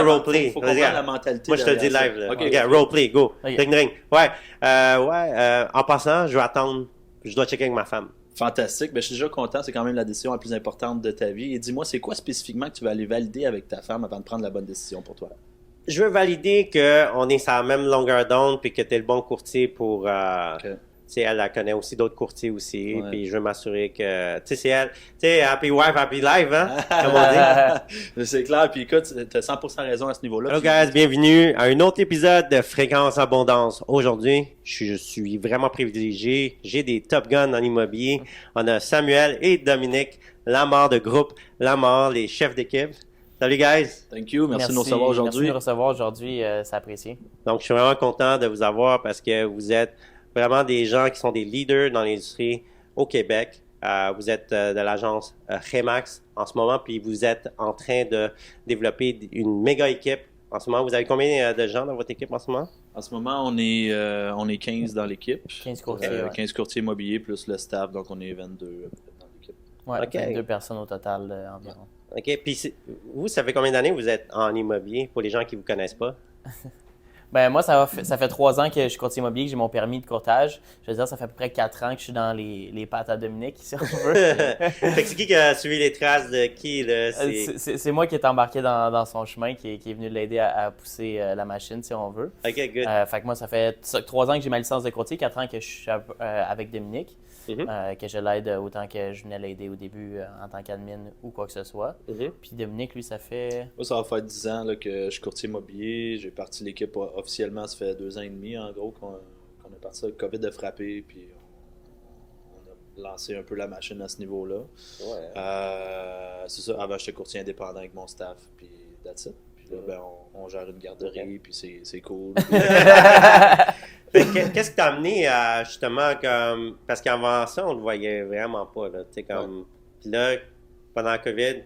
Roleplay. Faut comprendre la mentalité. Moi, je te le dis derrière live. ça. Là. OK. OK, roleplay, go. OK. Ring, ring. Ouais. En passant, je vais attendre. Je dois checker avec ma femme. Fantastique. Ben, je suis déjà content. C'est quand même la décision la plus importante de ta vie. Et dis-moi, c'est quoi spécifiquement que tu vas aller valider avec ta femme avant de prendre la bonne décision pour toi? Je veux valider qu'on est sur la même longueur d'onde puis que tu es le bon courtier pour. OK. Tu sais, elle connaît aussi d'autres courtiers aussi. Ouais. Puis je veux m'assurer que. Tu sais, c'est elle. Tu sais, happy wife, happy life, hein? Comme on dit. C'est clair. Puis écoute, tu as 100% raison à ce niveau-là. Hello Puis- guys, bienvenue à un autre épisode de Fréquence Abondance. Aujourd'hui, je suis vraiment privilégié. J'ai des Top Guns en immobilier. On a Samuel et Dominique Lamar de groupe Lamar, les chefs d'équipe. Salut guys! Thank you. Merci de nous recevoir Merci de aujourd'hui. nous recevoir aujourd'hui, c'est apprécié. Donc, je suis vraiment content de vous avoir parce que vous êtes vraiment des gens qui sont des leaders dans l'industrie au Québec. Vous êtes de l'agence Remax en ce moment, puis vous êtes en train de développer une méga équipe. En ce moment, vous avez combien de gens dans votre équipe en ce moment? En ce moment, on est 15 dans l'équipe. 15 courtiers, ouais. 15 courtiers immobiliers plus le staff, donc on est 22 dans l'équipe. Ouais, OK. 22 personnes au total environ. OK. Puis vous, ça fait combien d'années que vous êtes en immobilier pour les gens qui ne vous connaissent pas? Ben moi, ça fait 3 ans que je suis courtier immobilier, que j'ai mon permis de courtage. Je veux dire, ça fait à peu près 4 ans que je suis dans les pattes à Dominique, si on veut. Fait que c'est qui a suivi les traces de qui, là? C'est moi qui est embarqué dans son chemin, qui est venu l'aider à pousser la machine, si on veut. OK, good. Fait que moi, ça fait 3 ans que j'ai ma licence de courtier, 4 ans que je suis avec Dominique, Mhm. que je l'aide autant que je venais l'aider au début en tant qu'admin ou quoi que ce soit. Mhm. Puis Dominique, lui, ça fait... Moi, ça va faire 10 ans là, que je suis courtier immobilier. J'ai parti l'équipe officiellement, ça fait 2 ans et demi en gros qu'on est parti. Le COVID a frappé, puis on a lancé un peu la machine à ce niveau-là. Ouais. C'est ça, avant j'étais courtier indépendant avec mon staff, puis that's it. Puis là, ben, on gère une garderie, puis c'est cool. Fait que qu'est-ce qui t'a amené à justement comme. Parce qu'avant ça, on le voyait vraiment pas, là. Tu sais, comme. Puis là, pendant la COVID,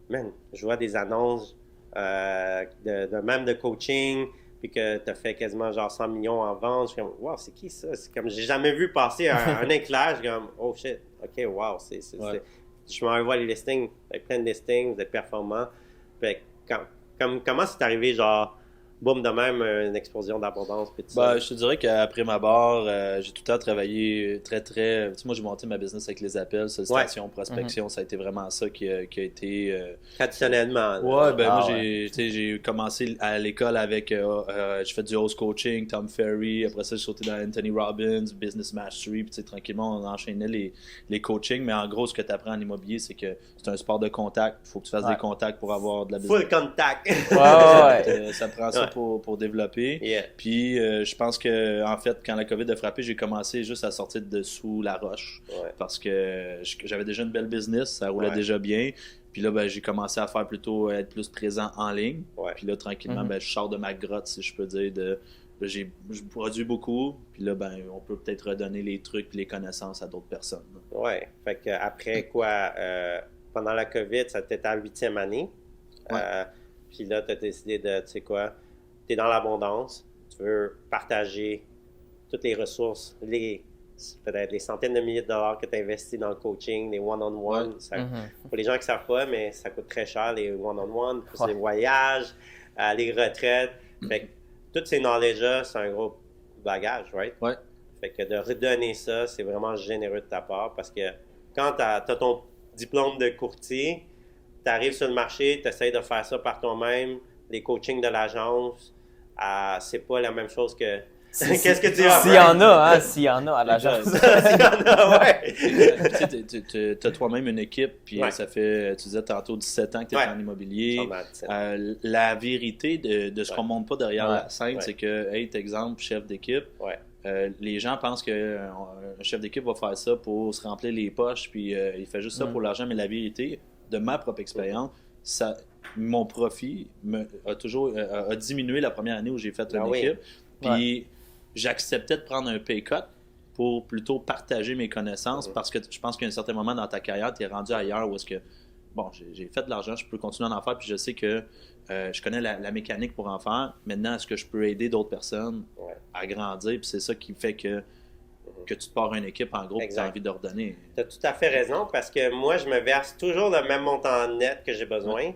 man, je vois des annonces même de coaching, puis que t'as fait quasiment genre 100 millions en vente. Je suis comme, wow, c'est qui ça? C'est comme, j'ai jamais vu passer un éclair. Je suis comme, oh shit, ok, wow, Ouais. Je m'envoie les listings, avec plein de listings, vous êtes performants. Fait que comment c'est arrivé, genre, boum, de même, une explosion d'abondance, puis tout ça? Ben, je te dirais qu'après ma barre, j'ai tout le temps travaillé très. Tu sais, moi, j'ai monté ma business avec les appels, sollicitations, prospection. Ça a été vraiment ça qui a été. Traditionnellement. là. Ouais, ben moi, ouais. j'ai commencé à l'école avec. J'ai fait du host coaching, Tom Ferry. Après ça, j'ai sauté dans Anthony Robbins, Business Mastery. Puis, tu sais, tranquillement, on enchaînait les coachings. Mais en gros, ce que tu apprends en immobilier, c'est que c'est un sport de contact. Il faut que tu fasses Ouais. des contacts pour avoir de la business. Full contact. Ouais. Ça prend ça Ouais. pour développer. Yeah. Puis je pense que en fait, quand la COVID a frappé, j'ai commencé juste à sortir de dessous la roche. Ouais. Parce que j'avais déjà une belle business, ça roulait Ouais. déjà bien. Puis là, ben, j'ai commencé à faire plutôt être plus présent en ligne. Ouais. Puis là, tranquillement, Mhm. ben, je sors de ma grotte, si je peux dire. Je produis beaucoup. Puis là, ben, on peut peut-être redonner les trucs et les connaissances à d'autres personnes. Ouais. Fait que après quoi, pendant la COVID, ça t'était ta 8e année. Ouais. Puis là, tu as décidé de, tu sais quoi, tu es dans l'abondance, tu veux partager toutes les ressources, peut-être les centaines de milliers de dollars que tu investis dans le coaching, les one-on-one. Ça- Mhm. Pour les gens qui ne savent pas, mais ça coûte très cher, les one-on-one, plus Ouais. les voyages, les retraites. Fait que tous ces knowledge-là, c'est un gros bagage, right? Ouais. Fait que de redonner ça, c'est vraiment généreux de ta part parce que quand tu as ton diplôme de courtier, tu arrives sur le marché, tu essaies de faire ça par toi-même, les coachings de l'agence, c'est pas la même chose que. Qu'est-ce que tu as? S'il y en a, hein, s'il y en a à l'agence. S'il y en a, ouais. Tu as toi-même une équipe, puis Ouais. ça fait, tu disais tantôt 17 ans que tu es Ouais. en immobilier. Pas mal, La vérité de ce Ouais. qu'on montre pas derrière Ouais. la scène, Ouais. c'est que, hey, exemple, chef d'équipe, Ouais. les gens pensent qu'un chef d'équipe va faire ça pour se remplir les poches, puis il fait juste ça pour l'argent, mais la vérité, de ma propre expérience, mon profit a diminué la première année où j'ai fait une Ah oui. équipe, puis j'acceptais de prendre un pay cut pour plutôt partager mes connaissances parce que je pense qu'à un certain moment dans ta carrière, tu es rendu ailleurs où est-ce que, bon, j'ai fait de l'argent, je peux continuer à en faire, puis je sais que je connais la mécanique pour en faire. Maintenant, est-ce que je peux aider d'autres personnes Ouais. à grandir? Puis c'est ça qui fait que tu te pars une équipe en gros et tu as Exact. envie de redonner. Tu as tout à fait raison parce que moi, je me verse toujours le même montant net que j'ai besoin.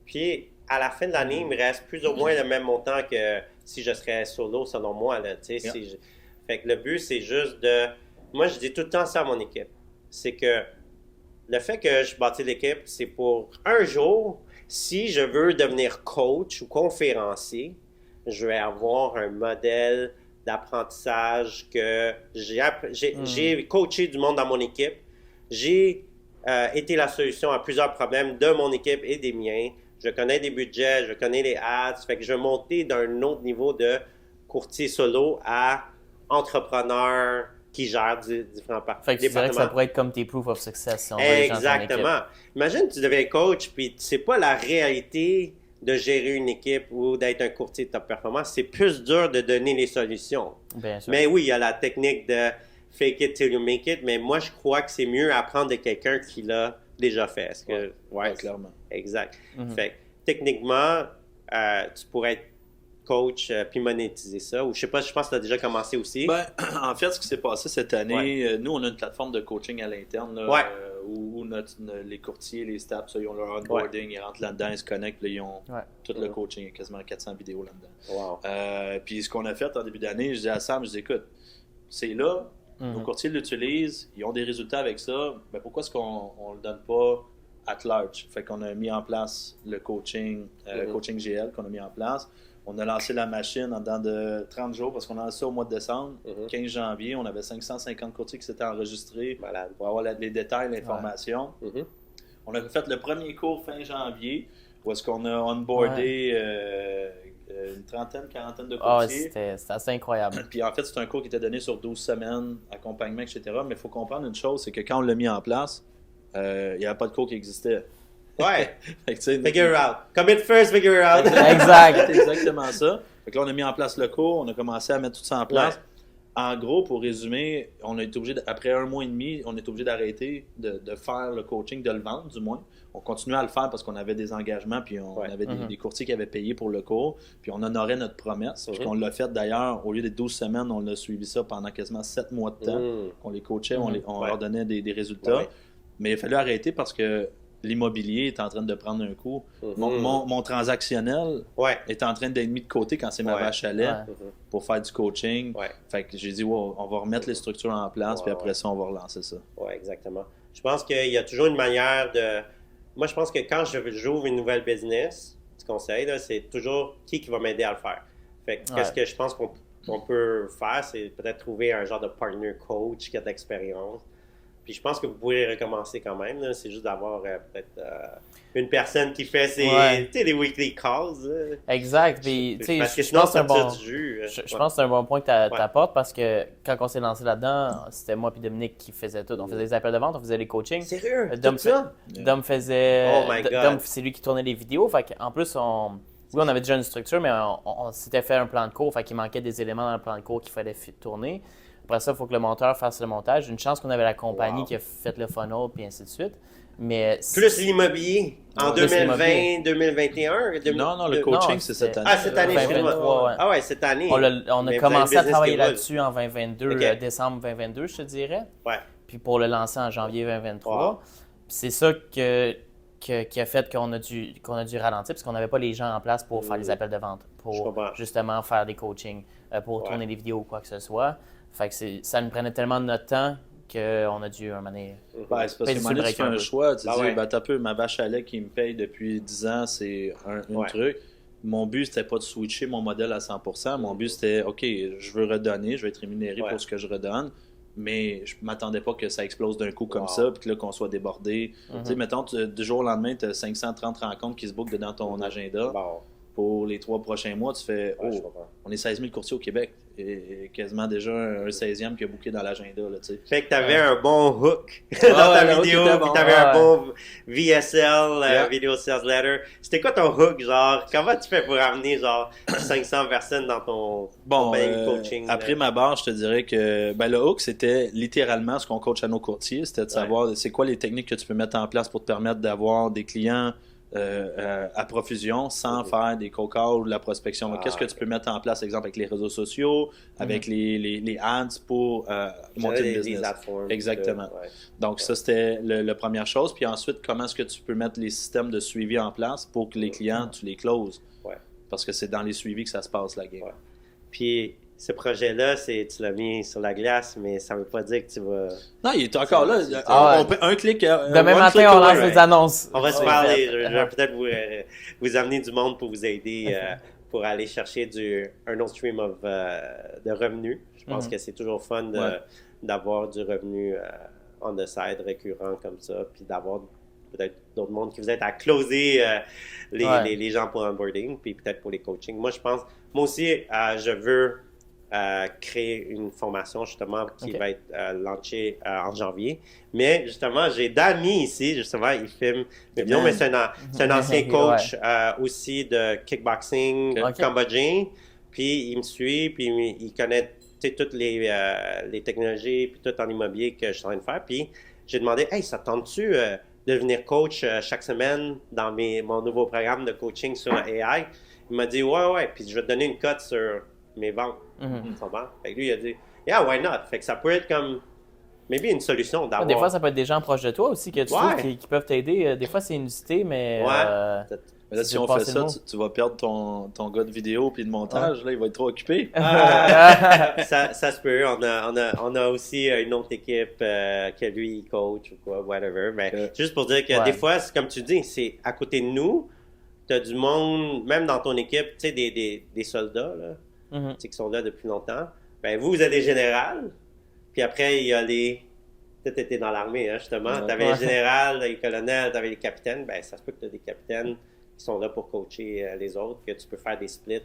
Puis, à la fin de l'année, il me reste plus ou moins le même montant que si je serais solo, selon moi. Là, Fait que le but, c'est juste de... Moi, je dis tout le temps ça à mon équipe. C'est que le fait que je bâtis l'équipe, c'est pour un jour, si je veux devenir coach ou conférencier, je vais avoir un modèle d'apprentissage que j'ai coaché du monde dans mon équipe. J'ai été la solution à plusieurs problèmes de mon équipe et des miens. Je connais des budgets, je connais les ads. Fait que je vais monter d'un autre niveau de courtier solo à entrepreneur qui gère différents départements. Fait que tu dirais que ça pourrait être comme tes proof of success. Si on Exactement. Imagine, tu deviens coach, puis tu sais pas la réalité de gérer une équipe ou d'être un courtier de top performance. C'est plus dur de donner les solutions. Bien sûr. Mais oui, il y a la technique de fake it till you make it, mais moi, je crois que c'est mieux apprendre de quelqu'un qui l'a déjà fait. Ouais, clairement. Exact. Fait que, techniquement, tu pourrais être coach puis monétiser ça, ou je sais pas, je pense que tu as déjà commencé aussi. Ben, en fait, ce qui s'est passé cette année, nous, on a une plateforme de coaching à l'interne là, où les courtiers, les staffs, ils ont leur onboarding, ils rentrent là-dedans, ils se connectent, là, ils ont tout le coaching, il y a quasiment 400 vidéos là-dedans. Wow. Puis ce qu'on a fait en début d'année, je dis à Sam, je dis écoute, c'est là, nos courtiers l'utilisent, ils ont des résultats avec ça, mais pourquoi est-ce qu'on ne le donne pas at large? Fait qu'on a mis en place le coaching GL qu'on a mis en place. On a lancé la machine en dedans de 30 jours parce qu'on a lancé ça au mois de décembre. 15 janvier, on avait 550 courtiers qui s'étaient enregistrés pour avoir les détails, l'information. On a fait le premier cours fin janvier où est-ce qu'on a onboardé une trentaine, quarantaine de courtiers. C'était assez incroyable. Puis en fait, c'est un cours qui était donné sur 12 semaines, accompagnement, etc. Mais il faut comprendre une chose, c'est que quand on l'a mis en place, il n'y avait pas de cours qui existait. Ouais. Figure out. Commit first, figure out. Exact. C'est exactement ça. Fait que là, on a mis en place le cours, on a commencé à mettre tout ça en place. Ouais. En gros, pour résumer, on a été obligé, après 1 mois et demi, on est obligé d'arrêter de faire le coaching, de le vendre du moins. On continuait à le faire parce qu'on avait des engagements, puis on avait des courtiers qui avaient payé pour le cours, puis on honorait notre promesse. Puis on l'a fait d'ailleurs, au lieu des 12 semaines, on a suivi ça pendant quasiment 7 mois de temps. On les coachait, on leur donnait des résultats. Mais il a fallu arrêter parce que l'immobilier est en train de prendre un coup. Mon transactionnel est en train d'être mis de côté quand c'est ma vache à lait pour faire du coaching. Fait que j'ai dit, on va remettre les structures en place, puis après ça, on va relancer ça. Oui, exactement. Je pense qu'il y a toujours une manière de... Moi, je pense que quand j'ouvre une nouvelle business, ce conseil, là, c'est toujours qui va m'aider à le faire. Fait que qu'est-ce que je pense qu'on peut faire, c'est peut-être trouver un genre de partner coach qui a de l'expérience. Puis je pense que vous pouvez recommencer quand même. Là. C'est juste d'avoir peut-être une personne qui fait les weekly calls. Exact. Puis, parce que sinon, ça tire du jus. Je pense que c'est un bon point que tu apportes parce que quand on s'est lancé là-dedans, c'était moi et Dominique qui faisaient tout. On faisait des appels de vente, on faisait les coachings. Sérieux? Dom faisait... Oh my God. Dom, c'est lui qui tournait les vidéos. Fait qu'en plus, on avait déjà une structure, mais on s'était fait un plan de cours. Fait qu'il manquait des éléments dans le plan de cours qu'il fallait tourner. Après ça, il faut que le monteur fasse le montage. Une chance qu'on avait la compagnie qui a fait le funnel, puis ainsi de suite. Mais plus l'immobilier en 2020, 2021? Non, le coaching, c'est cette année. Ah, cette année, 2023, Ah ouais, cette année. On a commencé à travailler là-dessus en 2022, décembre 2022, je te dirais. Ouais. Puis pour le lancer en janvier 2023. Wow. C'est ça qui a fait qu'on a dû ralentir, parce qu'on n'avait pas les gens en place pour faire les appels de vente, pour justement faire des coachings, pour tourner des vidéos ou quoi que ce soit. Fait que ça nous prenait tellement de notre temps qu'on a dû un moment donné. C'est parce que tu fais un choix. Tu dis, t'as peu, ma vache à lait qui me paye depuis 10 ans, c'est un truc. Mon but, c'était pas de switcher mon modèle à 100%. Mon but, c'était, OK, je veux redonner, je vais être rémunéré pour ce que je redonne. Mais je m'attendais pas que ça explose d'un coup comme ça, puis que là, qu'on soit débordé. Tu sais, mettons, du jour au lendemain, tu as 530 rencontres qui se bookent dans ton agenda. Pour les 3 prochains mois, tu fais on est 16 000 courtiers au Québec. Et quasiment déjà un 16e qui a booké dans l'agenda. Là, fait que tu avais un bon hook dans ta vidéo, puis tu avais un bon VSL, Video Sales Letter. C'était quoi ton hook, genre? Comment tu fais pour amener genre 500 personnes dans ton coaching? Après ma barre, je te dirais que le hook, c'était littéralement ce qu'on coach à nos courtiers. C'était de savoir c'est quoi les techniques que tu peux mettre en place pour te permettre d'avoir des clients à profusion sans faire des cold calls ou de la prospection. Donc, qu'est-ce que tu peux mettre en place, exemple, avec les réseaux sociaux, avec les ads pour monter le business? Exactement. Donc, ça, c'était la première chose. Puis ensuite, comment est-ce que tu peux mettre les systèmes de suivi en place pour que les clients, tu les closes? Parce que c'est dans les suivis que ça se passe, la game. Puis, ce projet-là, tu l'as mis sur la glace, mais ça ne veut pas dire que tu vas... Non, il est encore là. Un clic. Demain matin, on lance les annonces. On va se parler. Je vais peut-être vous amener du monde pour vous aider pour aller chercher un autre stream de revenus. Je pense que c'est toujours fun d'avoir du revenu on the side récurrent comme ça, puis d'avoir peut-être d'autres mondes qui vous aident à closer les gens pour onboarding, puis peut-être pour les coachings. Moi aussi, je veux créer une formation justement qui va être lancée en janvier. Mais justement, j'ai Danny ici, justement, il filme mes vidéos, mais c'est un ancien coach aussi de kickboxing cambodgien. Puis il me suit, puis il connaît toutes les technologies, puis tout en immobilier que je suis en train de faire. Puis j'ai demandé, hey, ça tente-tu de devenir coach chaque semaine dans mon nouveau programme de coaching sur AI? Il m'a dit, ouais, puis je vais te donner une cote sur mes ventes. Fait que lui, il a dit, yeah, why not? Fait que ça peut être comme, maybe une solution d'avoir. Des fois, ça peut être des gens proches de toi aussi que tu trouves qui peuvent t'aider. Des fois, c'est inusité, mais. Mais là, si on fait ça, tu vas perdre ton gars de vidéo puis de montage. Là, il va être trop occupé. Ça se peut. On a aussi une autre équipe que lui, il coach ou quoi, whatever. Mais juste pour dire que des fois, c'est comme tu dis, c'est à côté de nous, tu as du monde, même dans ton équipe, tu sais, des soldats, là. Qui sont là depuis longtemps. Ben, vous êtes des générales, puis après, il y a les... Tu étais dans l'armée, hein, justement. Tu avais les générales, les colonels, tu avais les capitaines. Ben, ça se peut que tu as des capitaines qui sont là pour coacher les autres, que tu peux faire des splits.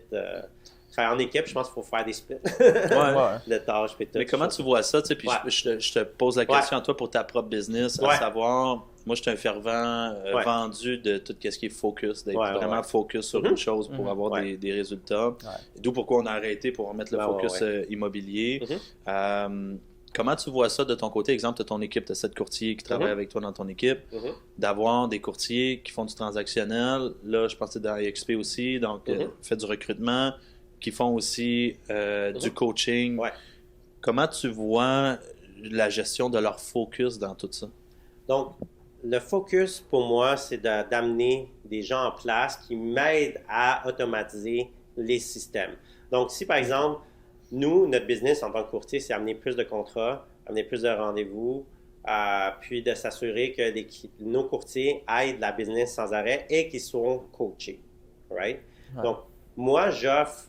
En équipe, je pense qu'il faut faire des splits de tâches. Puis tout. Mais comment tu vois ça? Puis je te pose la question à toi pour ta propre business, à savoir... Moi, je suis un fervent vendu de tout ce qui est focus, d'être vraiment focus sur une chose pour avoir des résultats. D'où pourquoi on a arrêté pour remettre le focus immobilier. Comment tu vois ça de ton côté? Exemple, tu as ton équipe, tu as 7 courtiers qui travaillent avec toi dans ton équipe. D'avoir des courtiers qui font du transactionnel. Là, je pense que tu es dans XP aussi, donc fait du recrutement, qui font aussi du coaching. Comment tu vois la gestion de leur focus dans tout ça? Donc, le focus, pour moi, c'est d'amener des gens en place qui m'aident à automatiser les systèmes. Donc, si par exemple, nous, notre business en tant que courtier, c'est amener plus de contrats, amener plus de rendez-vous, puis de s'assurer que nos courtiers aident la business sans arrêt et qu'ils soient coachés. Right? Donc, moi, j'offre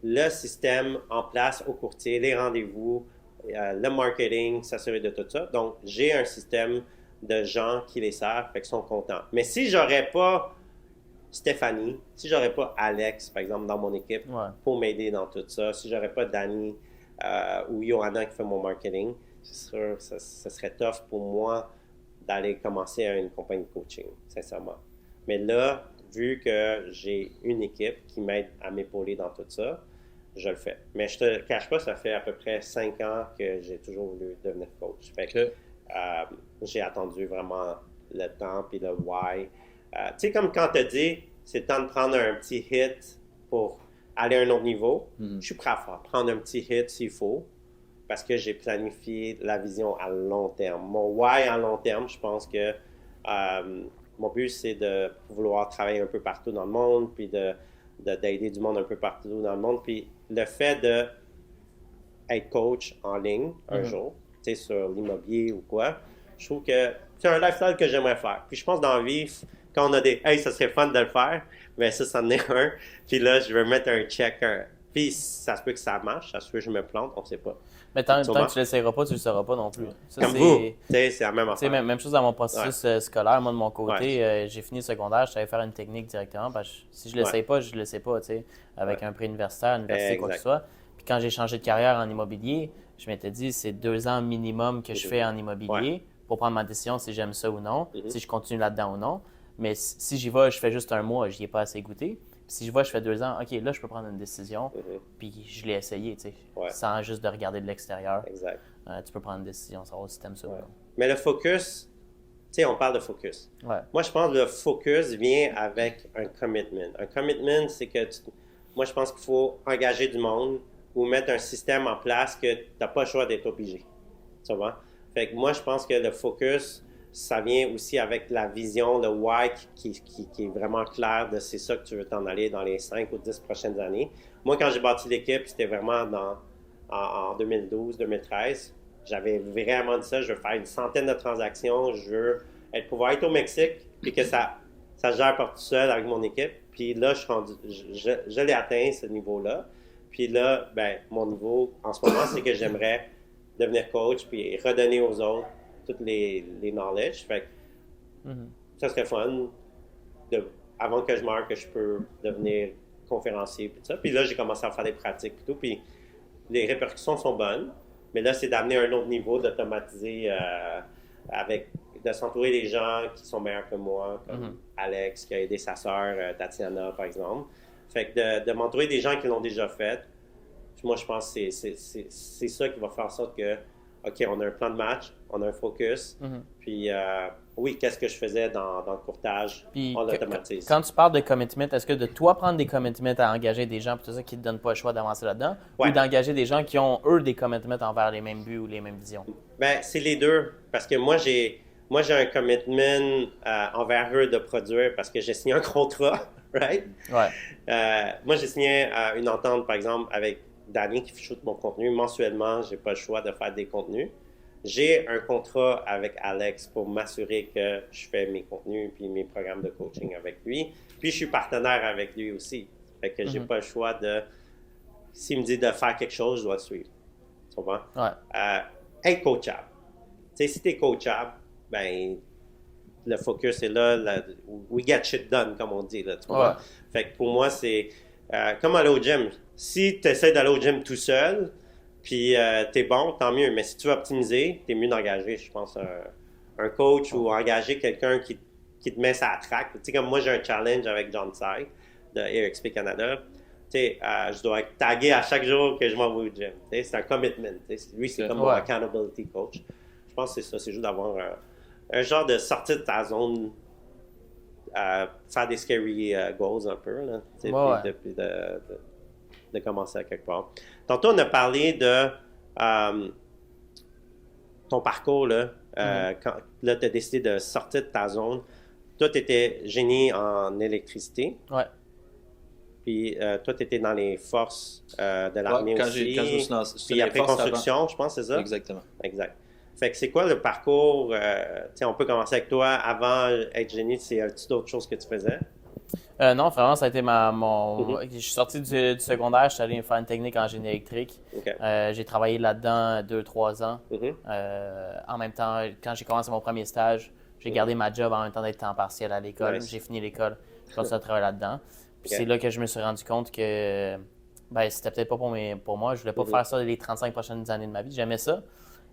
le système en place aux courtiers, les rendez-vous, le marketing, s'assurer de tout ça. Donc, j'ai un système de gens qui les servent, fait qu'ils sont contents. Mais si j'aurais pas Stéphanie, si j'aurais pas Alex, par exemple, dans mon équipe, pour m'aider dans tout ça, si j'aurais pas Danny ou Johanna qui fait mon marketing, c'est sûr, ça serait tough pour moi d'aller commencer une compagnie de coaching, sincèrement. Mais là, vu que j'ai une équipe qui m'aide à m'épauler dans tout ça, je le fais. Mais je te cache pas, ça fait à peu près 5 ans que j'ai toujours voulu devenir coach. Fait que j'ai attendu vraiment le temps puis le why. Tu sais, comme quand tu as dit, c'est le temps de prendre un petit hit pour aller à un autre niveau. Je suis prêt à prendre un petit hit s'il faut, parce que j'ai planifié la vision à long terme. Mon why à long terme, je pense que mon but, c'est de vouloir travailler un peu partout dans le monde, puis d'aider du monde un peu partout dans le monde. Puis le fait d'être coach en ligne un jour, tu sais, sur l'immobilier ou quoi, je trouve que c'est un lifestyle que j'aimerais faire. Puis je pense dans la vie, quand on a des « Hey, ça serait fun de le faire », mais ça en est un. Puis là, je vais mettre un check. Puis ça se peut que ça marche, ça se peut que je me plante, on ne sait pas. Mais tant que tu ne l'essayeras pas, tu ne le sauras pas non plus. Ça, comme vous, c'est la même affaire. Même chose dans mon processus scolaire. Moi, de mon côté, j'ai fini le secondaire, je savais faire une technique directement. Si je ne l'essaye pas, je ne l'essaye pas, avec un pré-universitaire, université, quoi que ce soit. Puis quand j'ai changé de carrière en immobilier, je m'étais dit, c'est 2 ans minimum que je fais en immobilier pour prendre ma décision si j'aime ça ou non, si je continue là-dedans ou non. Mais si j'y vais, je fais juste 1 mois, je n'y ai pas assez goûté. Puis si je vois, je fais 2 ans, OK, là, je peux prendre une décision, puis je l'ai essayé, sans juste de regarder de l'extérieur. Exact. Tu peux prendre une décision, savoir si tu aimes ça ou non. Mais le focus, tu sais, on parle de focus. Ouais. Moi, je pense que le focus vient avec un commitment. Un commitment, c'est que moi, je pense qu'il faut engager du monde ou mettre un système en place que tu n'as pas le choix d'être obligé. Tu vois? Fait que moi, je pense que le focus, ça vient aussi avec la vision, le why qui est vraiment clair de c'est ça que tu veux t'en aller dans les 5 ou 10 prochaines années. Moi, quand j'ai bâti l'équipe, c'était vraiment en 2012-2013. J'avais vraiment dit ça, je veux faire une centaine de transactions, je veux pouvoir être au Mexique, puis que ça gère par tout seul avec mon équipe. Puis là, je l'ai atteint, ce niveau-là. Puis là, ben, mon niveau, en ce moment, c'est que j'aimerais devenir coach, puis redonner aux autres toutes les knowledge. Fait que ça serait fun, avant que je meure, que je peux devenir conférencier, puis tout ça. Puis là, j'ai commencé à faire des pratiques, et tout, puis les répercussions sont bonnes. Mais là, c'est d'amener un autre niveau, d'automatiser de s'entourer des gens qui sont meilleurs que moi, comme Alex, qui a aidé sa sœur, Tatiana, par exemple. Fait que de m'entourer des gens qui l'ont déjà fait, moi, je pense que c'est ça qui va faire en sorte que, OK, on a un plan de match, on a un focus, puis oui, qu'est-ce que je faisais dans le courtage, puis, on l'automatise. Quand tu parles de commitment, est-ce que de toi prendre des commitments à engager des gens, tout ça, qui ne te donnent pas le choix d'avancer là-dedans, ou d'engager des gens qui ont, eux, des commitments envers les mêmes buts ou les mêmes visions? Bien, c'est les deux, parce que moi, j'ai un commitment envers eux de produire parce que j'ai signé un contrat, right? Ouais. Moi, j'ai signé une entente, par exemple, avec Danny qui shoot mon contenu. Mensuellement, je n'ai pas le choix de faire des contenus. J'ai un contrat avec Alex pour m'assurer que je fais mes contenus puis mes programmes de coaching avec lui. Puis, je suis partenaire avec lui aussi. Fait que j'ai pas le choix de... S'il me dit de faire quelque chose, je dois le suivre. Tu comprends? Ouais. Être coachable. Tu sais, si tu es coachable, ben le focus est là, we get shit done, comme on dit, là, tu vois. Fait que pour moi, c'est comme aller au gym. Si tu essaies d'aller au gym tout seul, puis t'es bon, tant mieux. Mais si tu veux optimiser, t'es mieux d'engager, je pense, un coach ou engager quelqu'un qui te met ça à track. Tu sais, comme moi, j'ai un challenge avec John Tsai de AirXP Canada. Tu sais, je dois être tagué à chaque jour que je m'en vais au gym. Tu sais, c'est un commitment. Tu sais, lui, c'est comme mon accountability coach. Je pense que c'est ça, c'est juste d'avoir un genre de sortie de ta zone, faire des scary goals un peu, là, puis de commencer à quelque part. Tantôt, on a parlé de ton parcours, là, quand tu as décidé de sortir de ta zone. Toi, tu étais génie en électricité. Ouais. Puis toi, tu étais dans les forces de l'armée aussi. Quand je me suis lancé, puis après construction, avant. Je pense, c'est ça? Exactement. Exact. Fait que c'est quoi le parcours? On peut commencer avec toi. Avant être génie, c'est d'autres choses que tu faisais? Non, vraiment, ça a été Je suis sorti du secondaire, je suis allé faire une technique en génie électrique. Okay. J'ai travaillé là-dedans 2-3 ans. En même temps, quand j'ai commencé mon premier stage, j'ai gardé ma job en même temps d'être temps partiel à l'école. Nice. J'ai fini l'école, je continue à travailler là-dedans. Puis c'est là que je me suis rendu compte que c'était peut-être pas pour moi. Je voulais pas faire ça les 35 prochaines années de ma vie. J'aimais ça.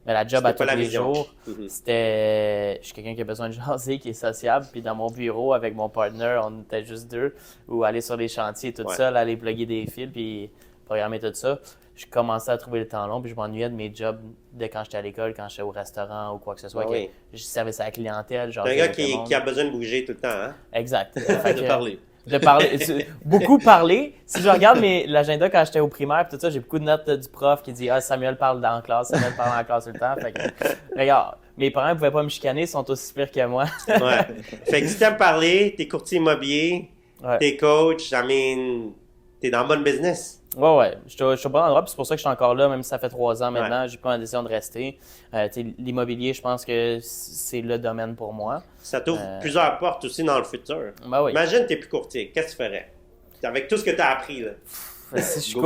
Mais la job à tous les jours, c'était... Je suis quelqu'un qui a besoin de jaser, qui est sociable. Puis dans mon bureau, avec mon partner, on était juste deux. Ou aller sur les chantiers tout seul, aller plugger des fils, puis programmer tout ça. Je commençais à trouver le temps long, puis je m'ennuyais de mes jobs de quand j'étais à l'école, quand j'étais au restaurant ou quoi que ce soit. Je servais à la clientèle. C'est un gars qui a besoin de bouger tout le temps, hein? Exact. De parler. De parler, beaucoup parler. Si je regarde l'agenda quand j'étais au primaire, tout ça, j'ai beaucoup de notes du prof qui dit Samuel parle dans la classe, Samuel parle dans la classe tout le temps. Fait que, regarde, mes parents ne pouvaient pas me chicaner, ils sont aussi pires que moi. Fait que si t'aimes parler, t'es courtier immobilier, t'es coach, t'es dans le bon business. Ouais. Je suis au bon endroit, puis c'est pour ça que je suis encore là, même si ça fait 3 ans maintenant, j'ai pris la décision de rester. L'immobilier, je pense que c'est le domaine pour moi. Ça t'ouvre plusieurs portes aussi dans le futur. Oui. Imagine, t'es plus courtier, qu'est-ce que tu ferais? Avec tout ce que tu as appris, là. Si je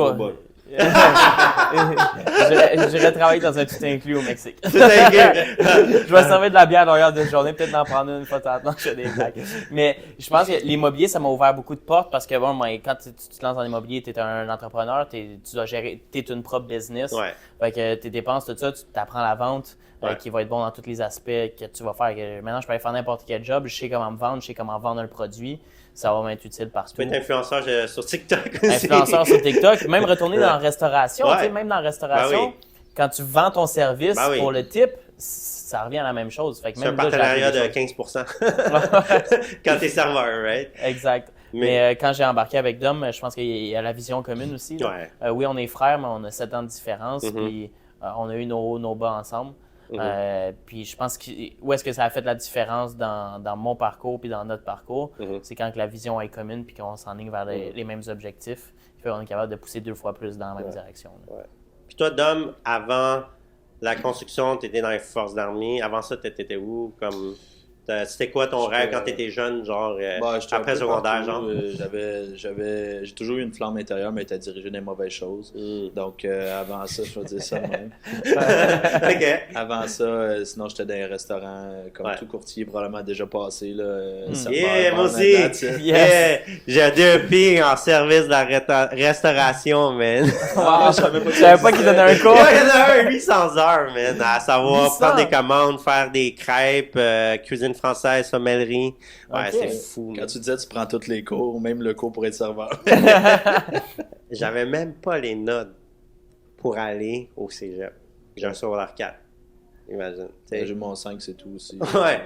J'irais travailler dans un tout inclus au Mexique. Je vais servir de la bière dans de journée, peut-être d'en prendre une fois de temps, je fais des blagues. Mais je pense que l'immobilier, ça m'a ouvert beaucoup de portes parce que quand tu te lances dans l'immobilier, tu es un entrepreneur, tu dois gérer, tu es une propre business. Fait que tes dépenses, tout ça, tu t'apprends la vente qui va être bon dans tous les aspects que tu vas faire. Maintenant, je peux aller faire n'importe quel job, je sais comment me vendre, je sais comment vendre un produit. Ça va m'être utile partout. Tu peux être influenceur sur TikTok aussi. Influenceur sur TikTok, même retourner dans la restauration. Même dans la restauration, quand tu vends ton service pour le tip, ça revient à la même chose. Fait que c'est un partenariat de 15% quand t'es serveur, right? Exact. Mais quand j'ai embarqué avec Dom, je pense qu'il y a la vision commune aussi. Oui, on est frères, mais on a 7 ans de différence. Puis on a eu nos hauts, nos bas ensemble. Puis je pense où est-ce que ça a fait la différence dans mon parcours puis dans notre parcours, c'est quand que la vision est commune puis qu'on s'enligne vers les mêmes objectifs. Puis on est capable de pousser 2 fois plus dans la même direction. Puis toi, Dom, avant la construction, tu étais dans les forces d'armée. Avant ça, tu étais où? C'était quoi ton rêve quand tu étais jeune, genre après secondaire, genre? J'ai toujours eu une flamme intérieure, mais était dirigée dans les mauvaises choses. Donc, avant ça, je vais dire ça de même. Avant ça, sinon, j'étais dans les restaurants, comme tout courtier, probablement déjà passé. Là, moi aussi! J'ai un DEP en service de la restauration, man. Wow, je savais pas qu'il donnait un cours. Il y en a un 800 heures, man, à savoir prendre des commandes, faire des crêpes, cuisine française, sommellerie. Ouais, c'est fou. Quand tu disais tu prends tous les cours, même le cours pour être serveur. J'avais même pas les notes pour aller au cégep. J'ai un secondaire 4. Imagine. J'ai mon 5, c'est tout aussi. Ouais.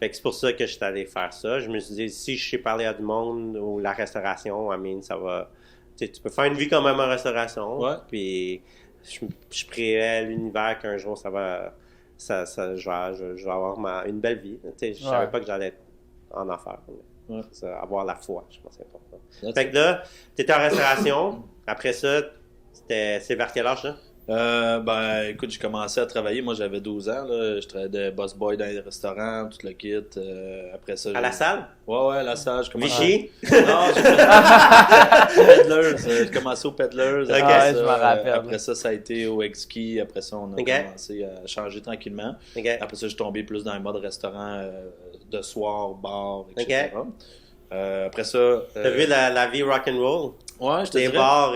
Fait que c'est pour ça que je suis allé faire ça. Je me suis dit, si je sais parler à du monde ou la restauration, ça va. Tu peux faire une vie quand même en restauration. Puis je préais l'univers qu'un jour ça va. Je vais avoir une belle vie. Je savais pas que j'allais être en affaires. Avoir la foi, je pense que c'est important. Fait que là, tu étais en restauration. Après ça, c'est vers quel âge, là? Écoute, j'ai commencé à travailler. Moi, j'avais 12 ans. Là. Je travaillais de boss boy dans les restaurants, tout le kit. Après ça, à la salle? Ouais, à la salle. Vichy? Non, j'ai fait Peddlers. J'ai commencé au Peddlers. Je m'en rappelle. Après ça a été au Exki. Après ça, on a commencé à changer tranquillement. Après ça, je suis tombé plus dans un mode restaurant de soir, bar, etc. Après ça... T'as vu la vie rock'n'roll? Ouais, je te dirais. Des bars,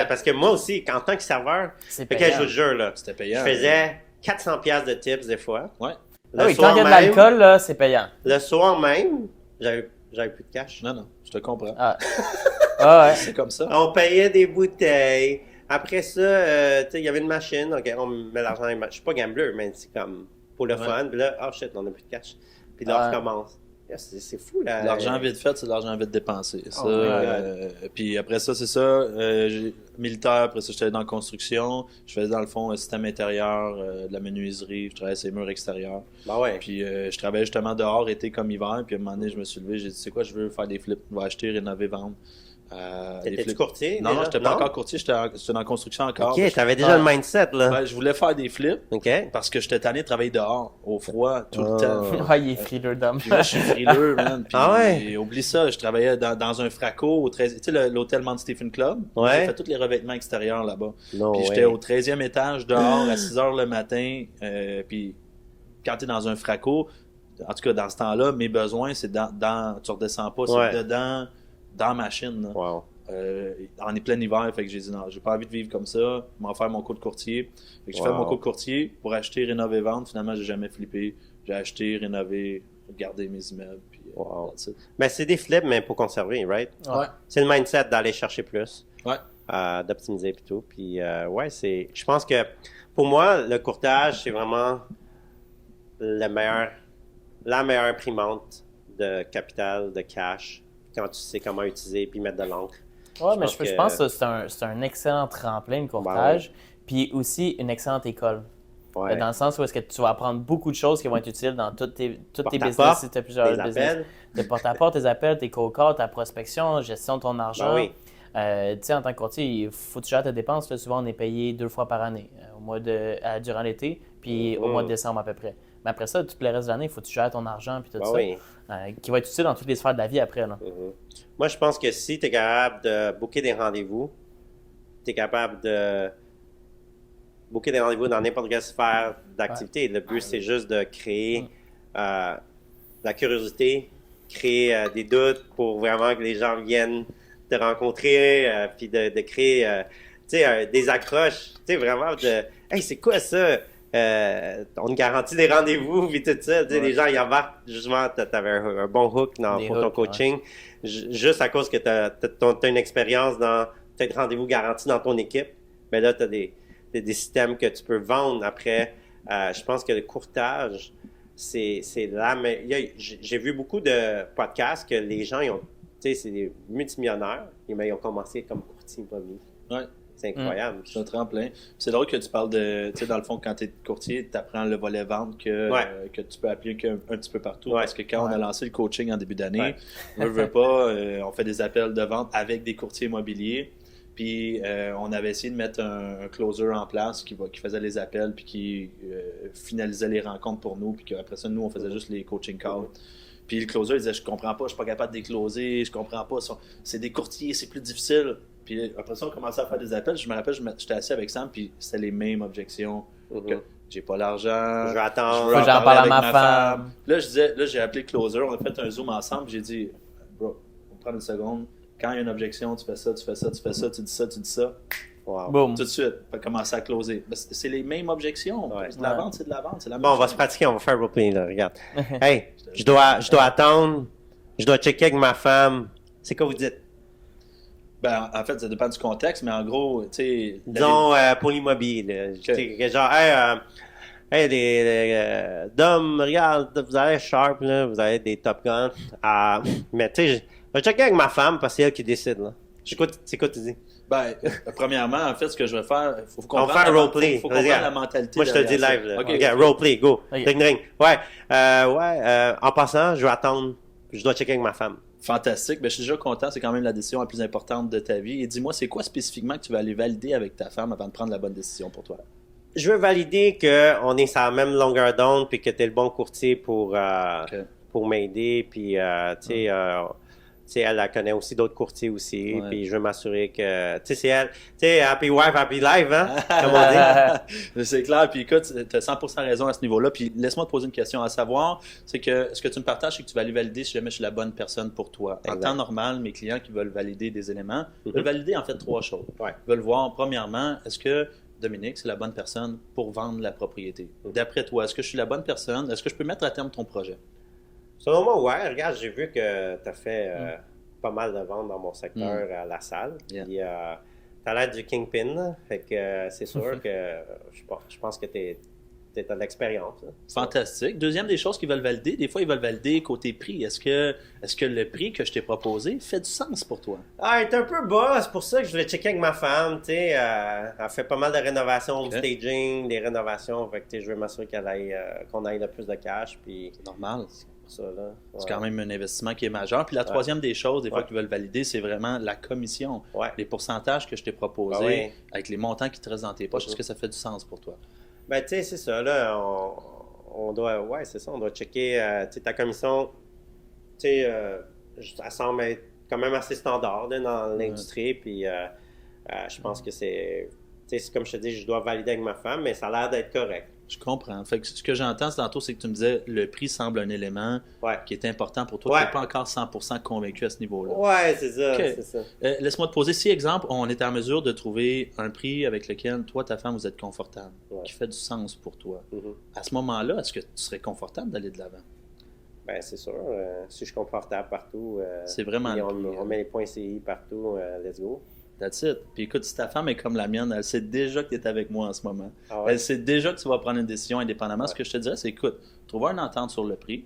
parce que moi aussi, en tant que serveur, je vous jure, là, c'était payant. Je faisais 400$ de tips des fois. Ouais. Quand il y a de l'alcool, là, c'est payant. Le soir même, j'avais plus de cash. Non, je te comprends. C'est comme ça. On payait des bouteilles. Après ça, il y avait une machine. OK, on met l'argent dans les machines. Je suis pas gambler, mais c'est comme pour le fun. Puis là, shit, on n'a plus de cash. Puis là, on recommence. C'est fou, là. L'argent vite fait, c'est de l'argent vite dépensé. Puis après ça, c'est ça. Militaire, après ça, j'étais dans la construction. Je faisais dans le fond un système intérieur, de la menuiserie. Je travaillais sur les murs extérieurs. Puis je travaillais justement dehors, été comme hiver. Puis à un moment donné, je me suis levé. J'ai dit, c'est quoi, je veux faire des flips. Je vais acheter, rénover, vendre. T'étais-tu courtier? Non, j'étais pas encore courtier, j'étais dans la construction encore. OK, t'avais déjà le mindset, là. Je voulais faire des flips parce que j'étais tanné de travailler dehors, au froid, tout le temps. Il est frileux, Dom. Puis moi, je suis frileux, man. Puis, oublie ça, je travaillais dans un fraco au 13e... Tu sais, l'hôtel Mount Stephen Club? J'ai fait tous les revêtements extérieurs là-bas. Puis j'étais au 13e étage, dehors, à 6 h le matin. Puis quand t'es dans un fraco, en tout cas, dans ce temps-là, mes besoins, c'est tu redescends pas, c'est dedans... dans la machine. On est plein hiver, fait que j'ai dit non, j'ai pas envie de vivre comme ça, m'en faire mon cours de courtier. Fait que j'ai fait mon cours de courtier pour acheter, rénover, vendre. Finalement, j'ai jamais flippé. J'ai acheté, rénové, regardé mes immeubles. Puis, mais c'est des flips, mais pour conserver, right? C'est le mindset d'aller chercher plus, d'optimiser et tout. Puis je pense que pour moi, le courtage, c'est vraiment la meilleure imprimante de capital, de cash, quand tu sais comment utiliser puis mettre de l'encre. Mais je pense que c'est un excellent tremplin de courtage, puis aussi une excellente école. Dans le sens où est-ce que tu vas apprendre beaucoup de choses qui vont être utiles dans toutes tes business, si tu as plusieurs business. Tes porte-à-porte, tes appels, tes co-calls, ta prospection, gestion de ton argent. Tu sais, en tant que courtier, il faut que tu gères tes dépenses. Là, souvent, on est payé 2 fois par année, durant l'été, puis au mois de décembre à peu près. Mais après ça, tout le reste de l'année, il faut que tu gères ton argent puis tout ça, qui va être utile dans toutes les sphères de la vie après. Là. Moi, je pense que si tu es capable de booker des rendez-vous, tu es capable de booker des rendez-vous dans n'importe quelle sphère d'activité. Le but, c'est juste de créer la curiosité, créer des doutes pour vraiment que les gens viennent te rencontrer, puis de créer des accroches, vraiment de « Hey, c'est quoi ça? » on te garantit des rendez-vous, puis tout ça. Les gens, ils embarquent, justement, tu avais un bon hook pour ton coaching, juste à cause que tu as une expérience dans peut-être rendez-vous garanti dans ton équipe. Mais là, tu des systèmes que tu peux vendre après. Je pense que le courtage, c'est là. Mais j'ai vu beaucoup de podcasts que les gens, c'est des multimillionnaires, mais ils ont commencé comme courtier immobilier. Ouais. C'est incroyable. C'est un tremplin. C'est drôle que tu parles de, tu sais, dans le fond, quand tu es courtier, tu apprends le volet vente que tu peux appliquer un petit peu partout. Parce que quand on a lancé le coaching en début d'année, on ne veut pas, on fait des appels de vente avec des courtiers immobiliers. Puis on avait essayé de mettre un closer en place qui faisait les appels puis qui finalisait les rencontres pour nous. Puis qu'après ça, nous, on faisait juste les coaching calls. Puis le closer, il disait, je comprends pas, je suis pas capable de décloser, je comprends pas. C'est des courtiers, c'est plus difficile. Puis après ça, on commençait à faire des appels. Je me rappelle, j'étais assis avec Sam, puis c'était les mêmes objections. Que j'ai pas l'argent. Je vais attendre. Faut que j'en parle à ma femme. Là, j'ai appelé le closer, on a fait un Zoom ensemble. J'ai dit, bro, on va prendre une seconde. Quand il y a une objection, tu fais ça, tu fais ça, tu fais ça, tu dis ça, tu dis ça. Wow. Boom. Tout de suite, on va commencer à closer. C'est les mêmes objections. C'est de la vente, c'est de la vente. C'est la même Bon, on va chose. se pratiquer, on va faire roleplay, là, regarde. Hey, je dois attendre, je dois checker avec ma femme. C'est quoi vous dites? Ben, en fait, ça dépend du contexte, mais en gros, tu sais... Disons, pour l'immobilier, là. Genre, hey, Dom, regarde, vous avez Sharp, là, vous avez des Top Gun. Mais tu sais, je vais checker avec ma femme parce que c'est elle qui décide, là. C'est quoi tu dis? Ben, premièrement, en fait, ce que je vais faire, il faut On va faire roleplay. faut comprendre la mentalité. Moi, je te le dis derrière live, ça. là. OK, roleplay, go. Okay. Ring, ring. Ouais, en passant, je vais attendre, je dois checker avec ma femme. Fantastique. Ben, je suis déjà content. C'est quand même la décision la plus importante de ta vie. Et dis-moi, c'est quoi spécifiquement que tu vas aller valider avec ta femme avant de prendre la bonne décision pour toi? Je veux valider qu'on est sur la même longueur d'onde puis que tu es le bon courtier pour m'aider. Puis, tu sais, elle connaît aussi d'autres courtiers aussi. Puis, je veux m'assurer que, tu sais, c'est elle. Tu sais, happy wife, happy life, hein? Comme on dit. C'est clair. Puis, écoute, tu as 100% raison à ce niveau-là. Puis, laisse-moi te poser une question à savoir. C'est que ce que tu me partages, c'est que tu vas aller valider si jamais je suis la bonne personne pour toi. Exact. En temps normal, mes clients qui veulent valider des éléments veulent valider en fait 3 choses. Ouais. Ils veulent voir, premièrement, est-ce que Dominique, c'est la bonne personne pour vendre la propriété? D'après toi, est-ce que je suis la bonne personne? Est-ce que je peux mettre à terme ton projet? Selon moi, ouais. Regarde, j'ai vu que tu as fait pas mal de ventes dans mon secteur à la salle. Yeah. Puis, tu as l'air du kingpin, là. Fait que c'est sûr que je pense que tu as de l'expérience. Là. Fantastique. Deuxième des choses qu'ils veulent valider, des fois, ils veulent valider côté prix. Est-ce que le prix que je t'ai proposé fait du sens pour toi? Ah, elle est un peu bas, c'est pour ça que je voulais checker avec ma femme, tu sais, elle fait pas mal de rénovations, home staging, des rénovations, fait que tu sais, je veux m'assurer qu'on aille le plus de cash, puis... C'est normal. Pour ça, là. C'est quand même un investissement qui est majeur. Puis la troisième des choses, des fois, qu'ils veulent valider, c'est vraiment la commission. Ouais. Les pourcentages que je t'ai proposés, avec les montants qui te restent dans tes poches, est-ce que ça fait du sens pour toi? Ben, tu sais, c'est ça, là, on doit checker, tu sais, ta commission, tu sais, elle semble être quand même assez standard, là, dans l'industrie, puis je pense que c'est, tu sais, comme je te dis, je dois valider avec ma femme, mais ça a l'air d'être correct. Je comprends. Fait que ce que j'entends tantôt, c'est que tu me disais le prix semble un élément qui est important pour toi. Tu n'es pas encore 100% convaincu à ce niveau-là. Ouais, c'est ça. Okay. C'est ça. Laisse-moi te poser, si exemple, on est en mesure de trouver un prix avec lequel toi, ta femme, vous êtes confortable, qui fait du sens pour toi. À ce moment-là, est-ce que tu serais confortable d'aller de l'avant? Ben, c'est sûr. Si je suis confortable partout, c'est vraiment on met les points CI partout, let's go. That's it. Puis écoute, si ta femme est comme la mienne, elle sait déjà que tu es avec moi en ce moment. Ah ouais? Elle sait déjà que tu vas prendre une décision indépendamment. Ce que je te dirais, c'est écoute, trouve une entente sur le prix,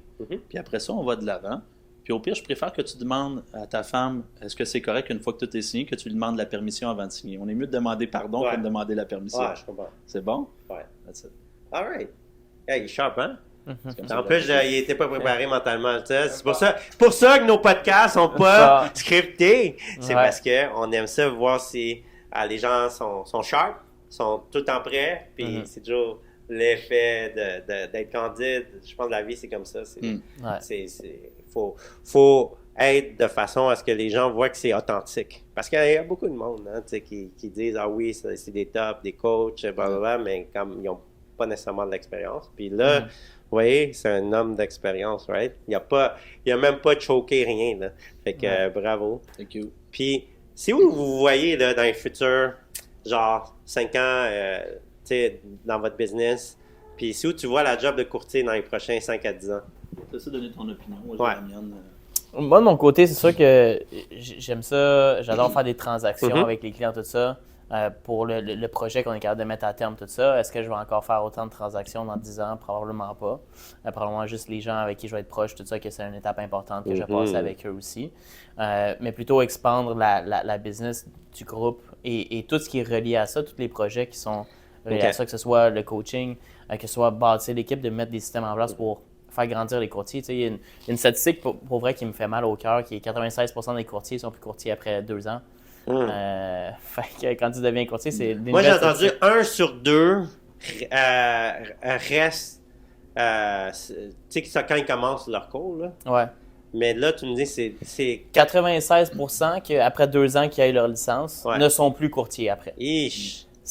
puis après ça, on va de l'avant. Puis au pire, je préfère que tu demandes à ta femme, est-ce que c'est correct une fois que tout est signé, que tu lui demandes la permission avant de signer. On est mieux de demander pardon que de demander la permission. Ouais, je comprends. C'est bon? Ouais. That's it. All right. Hey, il est sharp, hein? En plus, il n'était pas préparé mentalement. C'est pour ça que nos podcasts sont pas scriptés. C'est parce qu'on aime ça voir si les gens sont sharp, sont tout le temps prêts, puis c'est toujours l'effet d'être candide. Je pense que la vie, c'est comme ça. Faut être de façon à ce que les gens voient que c'est authentique. Parce qu'il y a beaucoup de monde qui disent « Ah oui, c'est des tops, des coachs, blablabla », mais comme ils n'ont pas nécessairement de l'expérience. Puis là, vous voyez, c'est un homme d'expérience, right? Il a même pas choqué rien, là. Fait que bravo. Thank you. Puis, si vous voyez là, dans le futur, genre 5 ans, tu sais, dans votre business, puis si tu vois la job de courtier dans les prochains 5 à 10 ans? Tu essaies de donner ton opinion. Ouais. La mienne. Moi, de mon côté, c'est sûr que j'aime ça. J'adore faire des transactions avec les clients, tout ça. pour le projet qu'on est capable de mettre à terme, tout ça. Est-ce que je vais encore faire autant de transactions dans 10 ans? Probablement pas. Probablement juste les gens avec qui je vais être proche, tout ça, que c'est une étape importante que je vais passer avec eux aussi. Mais plutôt expandre la business du groupe et tout ce qui est relié à ça, tous les projets qui sont reliés à ça, que ce soit le coaching, que ce soit bâtir l'équipe, de mettre des systèmes en place pour faire grandir les courtiers. Tu sais, il y a une statistique pour vrai qui me fait mal au cœur, qui est 96% des courtiers sont plus courtiers après 2 ans. Fait que quand tu deviens courtier, c'est... Moi, j'ai entendu 1 sur 2 reste... tu sais, quand ils commencent leur cours, là. Ouais. Mais là, tu me dis, c'est 96% qu'après 2 ans qu'ils aient leur licence ne sont plus courtiers après.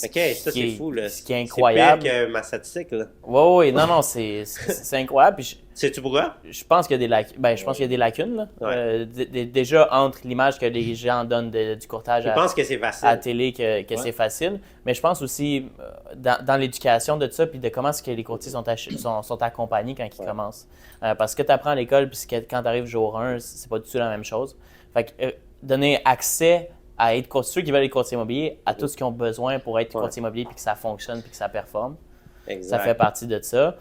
OK, ça c'est fou, là. Ce qui est incroyable. C'est pire que ma statistique, là. Oui, non, c'est incroyable. Sais-tu pourquoi? Je pense qu'il y a des lacunes. Ben, je pense qu'il y a des lacunes, là. Ouais. Déjà, entre l'image que les gens donnent du courtage je pense que c'est facile. à la télé, que c'est facile. Mais je pense aussi dans l'éducation de ça, puis de comment est-ce que les courtiers sont accompagnés quand ils commencent. Parce que tu apprends à l'école, puis quand tu arrives jour 1, c'est pas du tout la même chose. Fait que donner accès à être ceux qui veulent être courtiers immobiliers, à tout ce qu'ils ont besoin pour être courtier immobilier, puis que ça fonctionne, puis que ça performe. Exact. Ça fait partie de ça.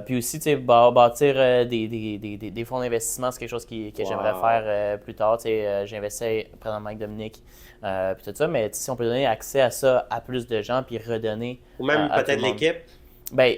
Puis aussi, tu sais, bâtir des fonds d'investissement, c'est quelque chose que j'aimerais faire plus tard. Tu sais, j'investis présentement avec Dominique, puis tout ça. Mais si on peut donner accès à ça à plus de gens, puis redonner. Ou même peut-être l'équipe. Ben,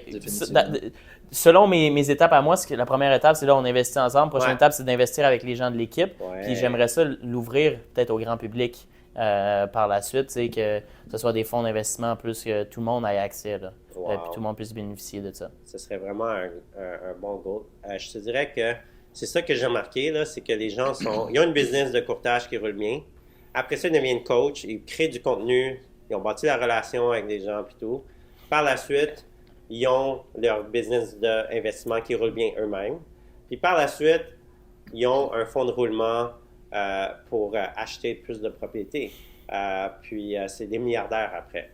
selon mes étapes à moi, la première étape, c'est là, on investit ensemble. La prochaine étape, c'est d'investir avec les gens de l'équipe. Puis j'aimerais ça l'ouvrir peut-être au grand public par la suite, que ce soit des fonds d'investissement plus que tout le monde ait accès, là, puis tout le monde puisse bénéficier de ça. Ce serait vraiment un bon goal. Je te dirais que c'est ça que j'ai remarqué, là, c'est que les gens ils ont une business de courtage qui roule bien. Après ça, ils deviennent coach, ils créent du contenu, ils ont bâti la relation avec des gens et tout. Par la suite, ils ont leur business d'investissement qui roule bien eux-mêmes. Puis par la suite, ils ont un fonds de roulement pour acheter plus de propriétés. Puis c'est des milliardaires après,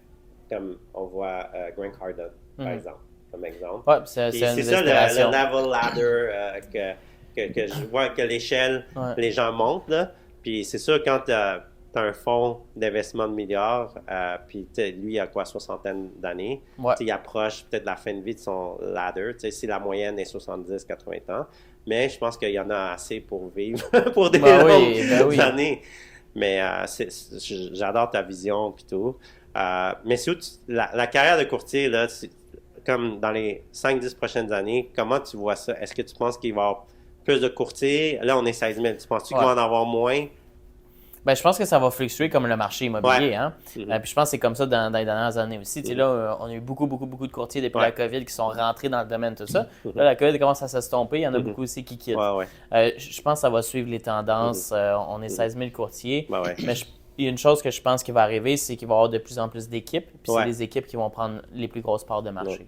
comme on voit Grant Cardone, par exemple, comme exemple. Ouais, c'est ça le level ladder que je vois que l'échelle, les gens montent. Là. Puis c'est sûr, quand tu as un fonds d'investissement de milliards, puis lui, il a quoi, 60aine d'années. Il approche peut-être la fin de vie de son ladder. Si la moyenne est 70-80 ans. Mais je pense qu'il y en a assez pour vivre pour des longues années. Mais j'adore ta vision et tout. Mais la carrière de courtier, là, comme dans les 5-10 prochaines années, comment tu vois ça? Est-ce que tu penses qu'il va y avoir plus de courtiers? Là, on est 16 000. Tu penses qu'il va en avoir moins? Ben, je pense que ça va fluctuer comme le marché immobilier. Hein? Puis je pense que c'est comme ça dans les dernières années aussi. Là, on a eu beaucoup de courtiers depuis la COVID qui sont rentrés dans le domaine, tout ça. Là, la COVID commence à s'estomper. Il y en a beaucoup aussi qui quittent. Je pense que ça va suivre les tendances. On est 16 000 courtiers. Mais il y a une chose que je pense qui va arriver, c'est qu'il va y avoir de plus en plus d'équipes. Puis c'est les équipes qui vont prendre les plus grosses parts de marché.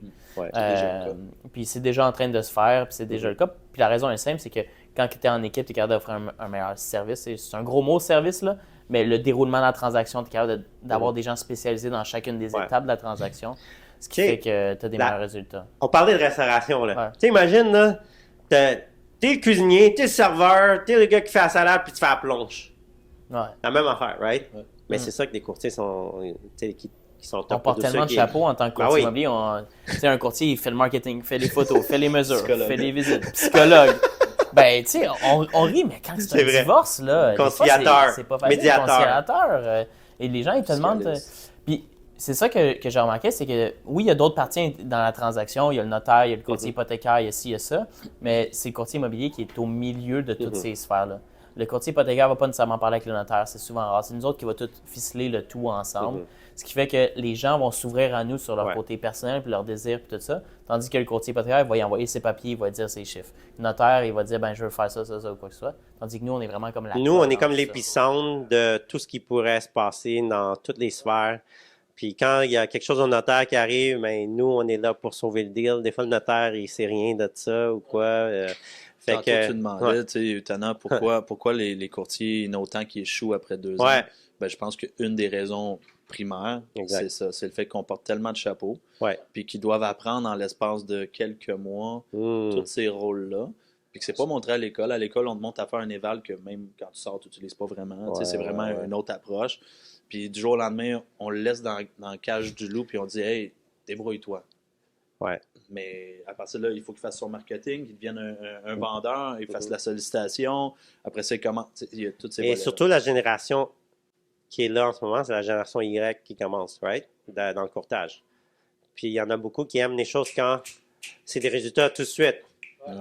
Puis c'est déjà en train de se faire. Puis c'est déjà le cas. Puis la raison est simple, c'est que quand tu es en équipe, tu es capable d'offrir un meilleur service. C'est un gros mot, service, là, mais le déroulement de la transaction, tu es capable d'avoir des gens spécialisés dans chacune des étapes de la transaction, ce qui fait que tu as des meilleurs résultats. On parlait de restauration. Là. Tu sais, imagine, là, t'es le cuisinier, t'es le serveur, t'es le gars qui fait la salade, puis tu fais la plonge. La même affaire, right? Mais c'est ça que les courtiers sont, qui sont top. On porte tellement de chapeaux en tant que courtier immobilier. Un courtier, il fait le marketing, fait les photos, fait les mesures, fait les visites, psychologue. Ben, tu sais, on rit, mais quand c'est un divorce, là, conciliateur, c'est pas facile. Conciliateur. Et les gens, ils te demandent. Puis, c'est ça que j'ai remarqué, c'est que oui, il y a d'autres parties dans la transaction. Il y a le notaire, il y a le courtier hypothécaire, il y a ci, il y a ça. Mais c'est le courtier immobilier qui est au milieu de toutes ces sphères-là. Le courtier hypothécaire ne va pas nécessairement parler avec le notaire, c'est souvent rare. C'est nous autres qui va tout ficeler le tout ensemble. Ce qui fait que les gens vont s'ouvrir à nous sur leur côté personnel, puis leur désir, puis tout ça. Tandis que le courtier hypothécaire, il va y envoyer ses papiers, il va dire ses chiffres. Le notaire, il va dire, ben je veux faire ça, ou quoi que ce soit. Tandis que nous, on est vraiment comme Nous, on est comme l'épicentre de tout ce qui pourrait se passer dans toutes les sphères. Puis quand il y a quelque chose au notaire qui arrive, ben nous, on est là pour sauver le deal. Des fois, le notaire, il ne sait rien de ça ou quoi. Tantôt, tu demandais, tu sais, Tana, pourquoi les courtiers, il y en a autant qui échouent après 2 ans? Ben, je pense qu'une des raisons primaires, c'est ça. C'est le fait qu'on porte tellement de chapeaux, puis qu'ils doivent apprendre en l'espace de quelques mois tous ces rôles-là. Puis que c'est pas montré à l'école. À l'école, on te montre à faire un éval que même quand tu sors, tu n'utilises pas vraiment. C'est vraiment une autre approche. Puis du jour au lendemain, on le laisse dans la cage du loup, puis on dit « Hey, débrouille-toi ». Ouais. Mais à partir de là, il faut qu'il fasse son marketing, qu'il devienne un vendeur, il fasse la sollicitation. Après ça, il y a toutes ces Et surtout la génération qui est là en ce moment, c'est la génération Y qui commence, right? Dans le courtage. Puis il y en a beaucoup qui aiment les choses quand c'est des résultats tout de suite.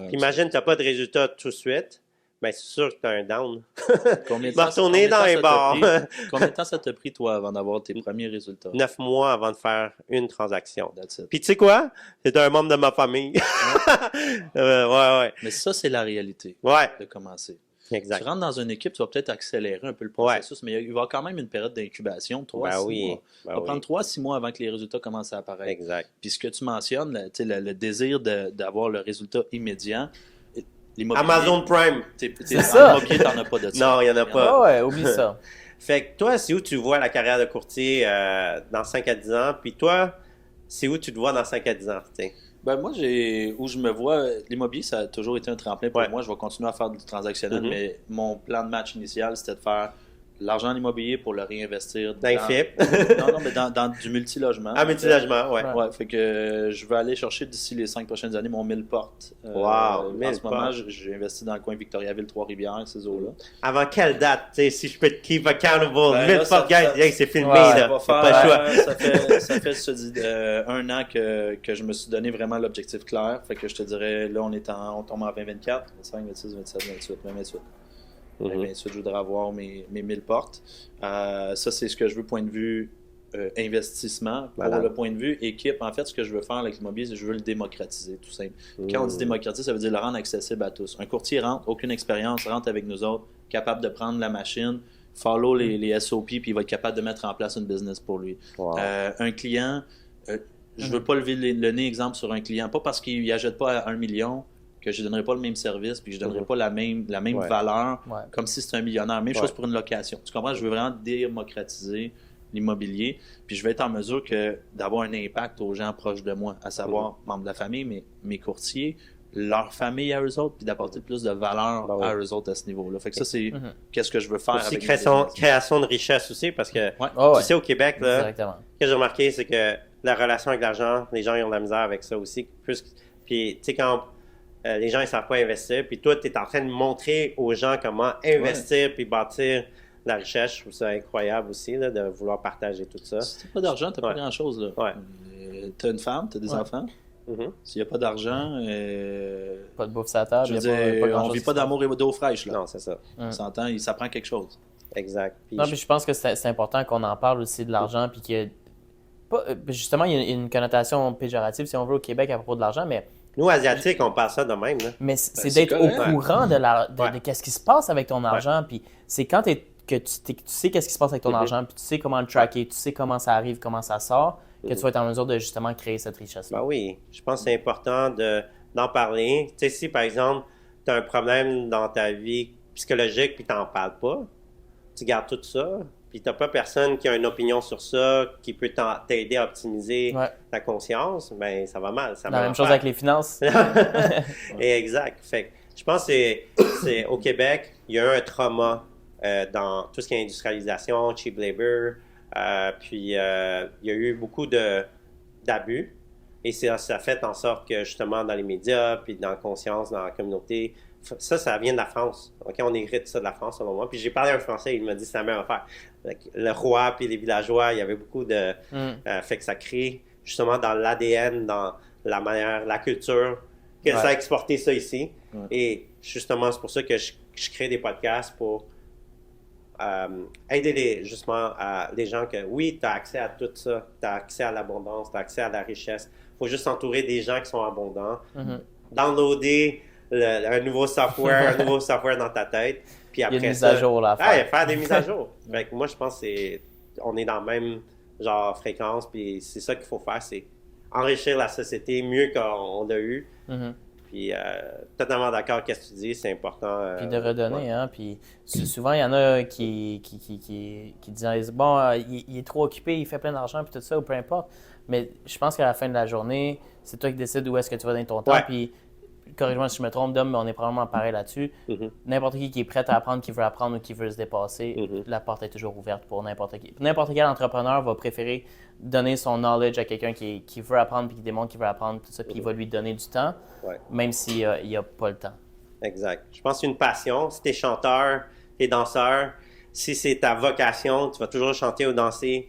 Puis imagine, tu n'as pas de résultats tout de suite, bien c'est sûr que tu as un down. Combien de retourner dans les bars. Combien de temps ça t'a pris, toi, avant d'avoir tes premiers résultats? 9 mois avant de faire une transaction. That's it. Puis tu sais quoi? C'est un membre de ma famille. Ouais. Mais ça, c'est la réalité de commencer. Exact. Tu rentres dans une équipe, tu vas peut-être accélérer un peu le processus, mais il va y avoir quand même une période d'incubation, 3-6 mois. Ça va prendre 3-6 mois avant que les résultats commencent à apparaître. Exact. Puis ce que tu mentionnes, le désir d'avoir le résultat immédiat, Amazon Prime. C'est ça. L'immobilier, t'en as pas de ça. Non, il n'y en a pas. Ouais, oublie ça. Fait que toi, c'est où tu vois la carrière de courtier dans 5 à 10 ans? Puis toi, c'est où tu te vois dans 5 à 10 ans? T'sais? Ben moi, où je me vois, l'immobilier, ça a toujours été un tremplin pour moi. Je vais continuer à faire du transactionnel, mais mon plan de match initial, c'était de faire l'argent en immobilier pour le réinvestir dans FIP. Non, mais dans du multilogement. Ah, multilogement, ouais. Ouais, fait que je vais aller chercher d'ici les 5 prochaines années mon 1000 portes. Wow, en ce moment, j'ai investi dans le coin Victoriaville, Trois-Rivières, ces eaux-là. Avant quelle date, si je peux te keep accountable? 1000 portes, guys, c'est filmé, là. Pas le choix. Ça fait, je te dis, 1 an que je me suis donné vraiment l'objectif clair. Fait que je te dirais, là, on tombe en 2024, 25, 26, 27, 28, 28. 28, je voudrais avoir mes 1000 portes. Ça, c'est ce que je veux, point de vue investissement. Pour le point de vue équipe, en fait, ce que je veux faire avec l'immobilier, c'est que je veux le démocratiser, tout simple. Quand on dit démocratiser, ça veut dire le rendre accessible à tous. Un courtier rentre, aucune expérience, rentre avec nous autres, capable de prendre la machine, follow les SOP, puis il va être capable de mettre en place une business pour lui. Wow. Un client, je veux pas lever le nez, exemple, sur un client, pas parce qu'il n'achète pas à 1 million, que je ne donnerai pas le même service puis que je ne donnerai pas la même valeur comme si c'était un millionnaire. Même chose pour une location. Tu comprends? Je veux vraiment démocratiser l'immobilier puis je vais être en mesure d'avoir un impact aux gens proches de moi, à savoir membres de la famille, mais mes courtiers, leur famille à eux autres, puis d'apporter plus de valeur à eux autres à ce niveau-là. Fait que ça, c'est qu'est-ce que je veux faire aussi avec création de richesse aussi, parce que tu sais, au Québec, là, ce que j'ai remarqué, c'est que la relation avec l'argent, les gens ils ont de la misère avec ça aussi. Puis, tu sais, quand les gens ne savent pas investir, puis toi, tu es en train de montrer aux gens comment investir puis bâtir la richesse. Je trouve ça incroyable aussi, là, de vouloir partager tout ça. Si tu n'as pas d'argent, tu n'as pas grand-chose. Tu as une femme, tu as des enfants. S'il n'y a pas d'argent... pas de bouffe sur la table. Je veux dire, on ne vit pas d'amour et d'eau fraîche. Là. Non, c'est ça. On s'entend, ça prend quelque chose. Exact. Puis je pense que c'est important qu'on en parle aussi de l'argent, puis que... Justement, il y a une connotation péjorative, si on veut, au Québec à propos de l'argent, mais... Nous, Asiatiques, on parle ça de même. Là. Mais c'est d'être au courant de qu'est-ce qui se passe avec ton argent. Puis c'est quand que tu sais qu'est-ce qui se passe avec ton argent, puis tu sais comment le tracker, tu sais comment ça arrive, comment ça sort, que tu vas être en mesure de justement créer cette richesse-là. Ben oui, je pense que c'est important d'en parler. Tu sais, si par exemple, tu as un problème dans ta vie psychologique puis tu n'en parles pas, tu gardes tout ça, puis tu n'as pas personne qui a une opinion sur ça, qui peut t'aider à optimiser ta conscience, ben ça va mal. La même chose avec les finances. Exact. Fait que je pense que c'est au Québec, il y a eu un trauma dans tout ce qui est industrialisation, cheap labor, puis il y a eu beaucoup d'abus. Et ça fait en sorte que justement dans les médias, puis dans la conscience, dans la communauté, ça vient de la France. Okay? On hérite ça de la France, selon moi. Puis j'ai parlé à un Français, il m'a dit c'est la même affaire. Le roi puis les villageois, il y avait beaucoup de... fait que ça crée justement dans l'ADN, dans la manière, la culture, que ça a exporté ça ici. Et justement, c'est pour ça que je crée des podcasts pour aider justement les gens que oui, tu as accès à tout ça. Tu as accès à l'abondance, tu as accès à la richesse. Il faut juste s'entourer des gens qui sont abondants. Downloader un nouveau software dans ta tête. Puis après, il y a une mise à jour là. Faire des mises à jour. Fait que moi, je pense qu'on est dans le même genre fréquence. Puis c'est ça qu'il faut faire, c'est enrichir la société mieux qu'on l'a eu. Puis totalement d'accord, qu'est-ce que tu dis, c'est important. Puis de redonner, hein. Puis souvent, il y en a qui disent bon, il est trop occupé, il fait plein d'argent, puis tout ça, ou peu importe. Mais je pense qu'à la fin de la journée, c'est toi qui décides où est-ce que tu vas donner ton temps. Puis corrige-moi si je me trompe, Dom, mais on est probablement pareil là-dessus. N'importe qui est prêt à apprendre, qui veut apprendre ou qui veut se dépasser, la porte est toujours ouverte pour n'importe qui. N'importe quel entrepreneur va préférer donner son knowledge à quelqu'un qui veut apprendre puis qui démontre qu'il veut apprendre, tout ça, puis il va lui donner du temps, même s'il n'a pas le temps. Exact. Je pense que c'est une passion. Si tu es chanteur, tu es danseur, si c'est ta vocation, tu vas toujours chanter ou danser.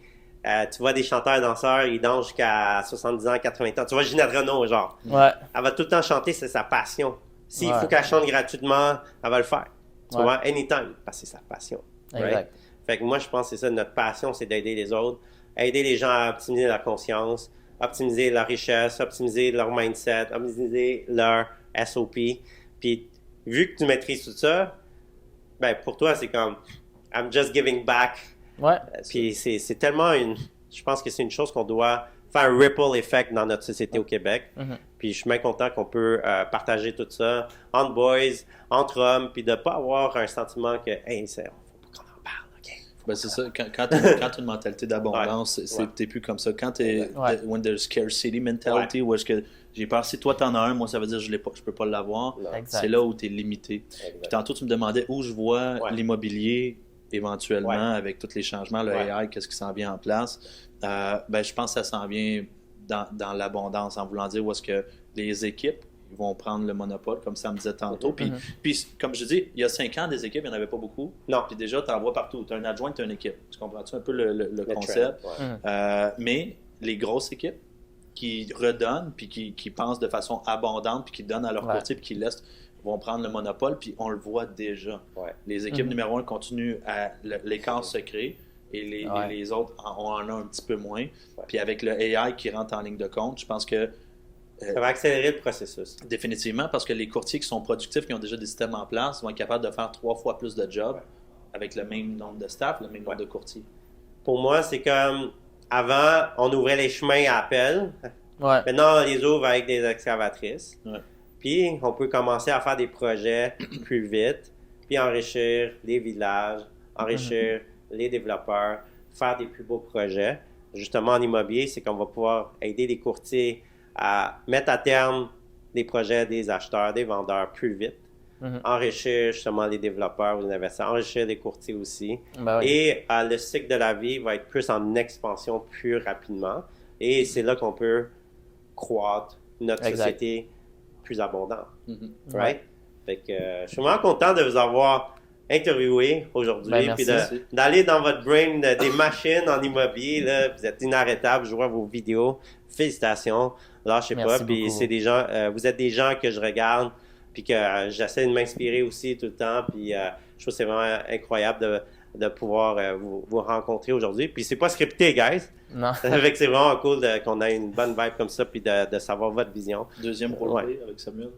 Tu vois des chanteurs et danseurs, ils dansent jusqu'à 70 ans, 80 ans. Tu vois Ginette Renault, genre. Ouais. Elle va tout le temps chanter, c'est sa passion. S'il faut qu'elle chante gratuitement, elle va le faire. Tu vois, anytime, parce que c'est sa passion. Exact. Right? Fait que moi, je pense que c'est ça, notre passion, c'est d'aider les autres, aider les gens à optimiser leur conscience, optimiser leur richesse, optimiser leur mindset, optimiser leur SOP. Puis, vu que tu maîtrises tout ça, ben pour toi, c'est comme I'm just giving back. Ouais. Puis c'est tellement je pense que c'est une chose qu'on doit faire un ripple effect dans notre société au Québec. Puis je suis bien content qu'on peut partager tout ça entre boys, entre hommes, puis de ne pas avoir un sentiment que hey, faut pas qu'on en parle, ok? Ben c'est ça. Quand tu as une mentalité d'abondance, t'es plus comme ça. Quand t'es when there's scarcity mentality, où est-ce que j'ai peur, si toi t'en as un, moi ça veut dire que je peux pas l'avoir. C'est là où t'es limité. Puis tantôt tu me demandais où je vois l'immobilier éventuellement avec tous les changements, le AI, qu'est-ce qui s'en vient en place. Ben je pense que ça s'en vient dans l'abondance, en voulant dire où est-ce que les équipes vont prendre le monopole, comme ça me disait tantôt. Puis, comme je dis, il y a 5 ans, des équipes, il n'y en avait pas beaucoup. Non. Puis déjà, tu en vois partout. Tu as un adjoint, tu as une équipe. Tu comprends-tu un peu le concept? Mais les grosses équipes qui redonnent, puis qui pensent de façon abondante, puis qui donnent à leur courtier, puis qui laissent, vont prendre le monopole, puis on le voit déjà. Les équipes numéro 1 continuent à... L'écart se crée. Et les autres en ont un petit peu moins. Puis avec le AI qui rentre en ligne de compte, je pense que... ça va accélérer le processus. Définitivement, parce que les courtiers qui sont productifs, qui ont déjà des systèmes en place, vont être capables de faire 3 fois plus de jobs avec le même nombre de staff, le même nombre de courtiers. Pour moi, c'est comme... Avant, on ouvrait les chemins à appel. Maintenant, on les ouvre avec des excavatrices. Puis, on peut commencer à faire des projets plus vite, puis enrichir les villages, enrichir les développeurs, faire des plus beaux projets. Justement, en immobilier, c'est qu'on va pouvoir aider les courtiers à mettre à terme des projets des acheteurs, des vendeurs plus vite, enrichir justement les développeurs ou les investisseurs, enrichir les courtiers aussi. Et le cycle de la vie va être plus en expansion plus rapidement. Et c'est là qu'on peut croître notre société plus abondante. Right? Fait que je suis vraiment content de vous avoir interviewé aujourd'hui, puis d'aller dans votre brain des machines en immobilier. Là, vous êtes inarrêtable, je vois vos vidéos. Félicitations. Lâchez pas. Puis c'est des gens, vous êtes des gens que je regarde, puis que j'essaie de m'inspirer aussi tout le temps. Puis je trouve que c'est vraiment incroyable de pouvoir vous rencontrer aujourd'hui. Puis c'est pas scripté, guys. Non. Fait que c'est vraiment cool qu'on ait une bonne vibe comme ça, puis de savoir votre vision. Deuxième roleplay avec Samuel.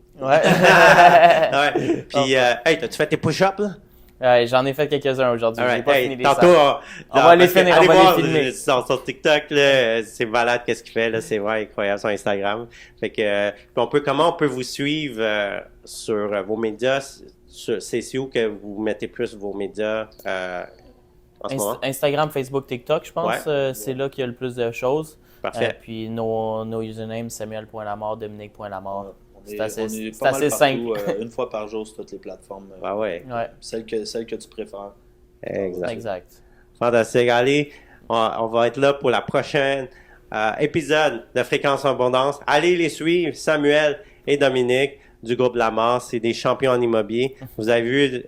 Puis, hey, t'as-tu fait tes push-ups, là? J'en ai fait quelques-uns aujourd'hui. J'ai pas fini les tantôt, on va les finir, on va les filmer. Sur TikTok, là, c'est malade qu'est-ce qu'il fait, là, c'est vraiment incroyable sur Instagram. Fait que, comment on peut vous suivre sur vos médias? C'est où que vous mettez plus vos médias en ce moment? Instagram, Facebook, TikTok, je pense. C'est là qu'il y a le plus de choses. Parfait. Puis nos usernames, Samuel.Lamar, Dominique.Lamar. C'est assez partout, simple. Une fois par jour sur toutes les plateformes. Celle que tu préfères. Exact. Fantastique. Allez, on va être là pour la prochaine épisode de Fréquence Abondance. Allez les suivre, Samuel et Dominique du groupe Lamar. C'est des champions en immobilier. Vous avez vu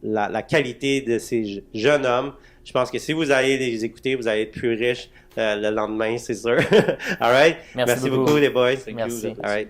la qualité de ces jeunes hommes. Je pense que si vous allez les écouter, vous allez être plus riches le lendemain, c'est sûr. All right? Merci beaucoup les boys. Merci. All right.